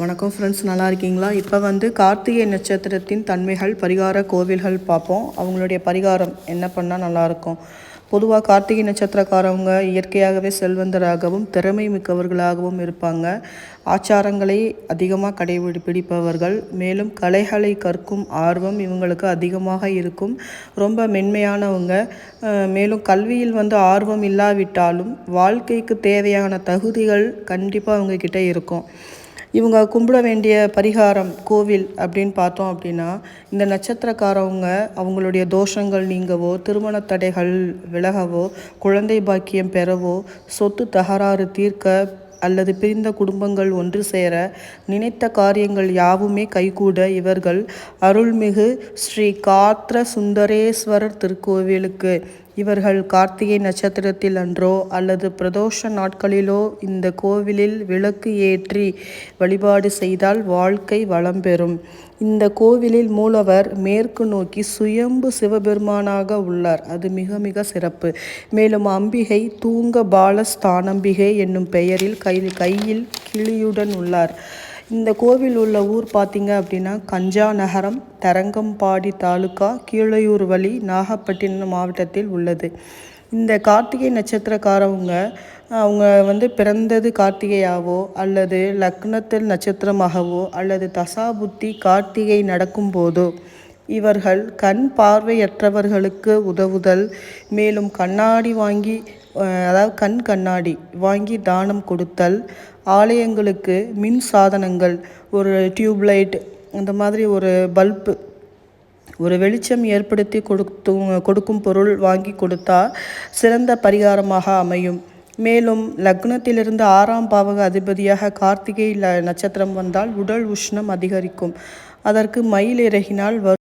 வணக்கம் ஃப்ரெண்ட்ஸ், நல்லா இருக்கீங்களா? இப்போ கார்த்திகை நட்சத்திரத்தின் தன்மைகள், பரிகார கோவில்கள் பார்ப்போம். அவங்களுடைய பரிகாரம் என்ன பண்ணால் நல்லாயிருக்கும். பொதுவாக கார்த்திகை நட்சத்திரக்காரவங்க இயற்கையாகவே செல்வந்தராகவும் திறமை மிக்கவர்களாகவும் இருப்பாங்க. ஆச்சாரங்களை அதிகமாக கடைபிடிப்பவர்கள். மேலும் கலைகளை கற்கும் ஆர்வம் இவங்களுக்கு அதிகமாக இருக்கும். ரொம்ப மென்மையானவங்க. மேலும் கல்வியில் ஆர்வம் இல்லாவிட்டாலும் வாழ்க்கைக்கு தேவையான தகுதிகள் கண்டிப்பாக அவங்கக்கிட்ட இருக்கும். இவங்க கும்பிட வேண்டிய பரிகாரம் கோவில் அப்படின்னு பார்த்தோம் அப்படின்னா, இந்த நட்சத்திரக்காரவங்க அவங்களுடைய தோஷங்கள் நீங்கவோ, திருமண தடைகள் விலகவோ, குழந்தை பாக்கியம் பெறவோ, சொத்து தகராறு தீர்க்க அல்லது பிரிந்த குடும்பங்கள் ஒன்று சேர, நினைத்த காரியங்கள் யாவுமே கைகூட இவர்கள் அருள்மிகு ஸ்ரீ காத்ர சுந்தரேஸ்வரர் திருக்கோவிலுக்கு இவர்கள் கார்த்திகை நட்சத்திரத்தில் அன்றோ அல்லது பிரதோஷ நாட்களிலோ இந்த கோவிலில் விளக்கு ஏற்றி வழிபாடு செய்தால் வாழ்க்கை வளம் பெறும். இந்த கோவிலில் மூலவர் மேற்கு நோக்கி சுயம்பு சிவபெருமானாக உள்ளார். அது மிக மிக சிறப்பு. மேலும் அம்பிகை தூங்க பாலஸ்தானம்பிகை என்னும் பெயரில் கையில் கிளியுடன் உள்ளார். இந்த கோவில் உள்ள ஊர் பார்த்திங்க அப்படின்னா கஞ்சா நகரம், தரங்கம்பாடி தாலுகா, கீழையூர் வழி, நாகப்பட்டினம் மாவட்டத்தில் உள்ளது. இந்த கார்த்திகை நட்சத்திரக்காரவங்க அவங்க பிறந்தது கார்த்திகையாவோ அல்லது லக்னத்தில் நட்சத்திரமாகவோ அல்லது தசாபுத்தி கார்த்திகை நடக்கும் போதோ இவர்கள் கண் பார்வையற்றவர்களுக்கு உதவுதல், மேலும் கண்ணாடி வாங்கி அதாவது கண்ணாடி வாங்கி தானம் கொடுத்தல், ஆலயங்களுக்கு மின் சாதனங்கள், ஒரு டியூப்லைட், அந்த மாதிரி ஒரு பல்பு, ஒரு வெளிச்சம் ஏற்படுத்தி கொடுக்கும் பொருள் வாங்கி கொடுத்தா சிறந்த பரிகாரமாக அமையும். மேலும் லக்னத்திலிருந்து 6ஆம் பாவக அதிபதியாக கார்த்திகை நட்சத்திரம் வந்தால் உடல் உஷ்ணம் அதிகரிக்கும். அதற்கு மயில் இறகினால்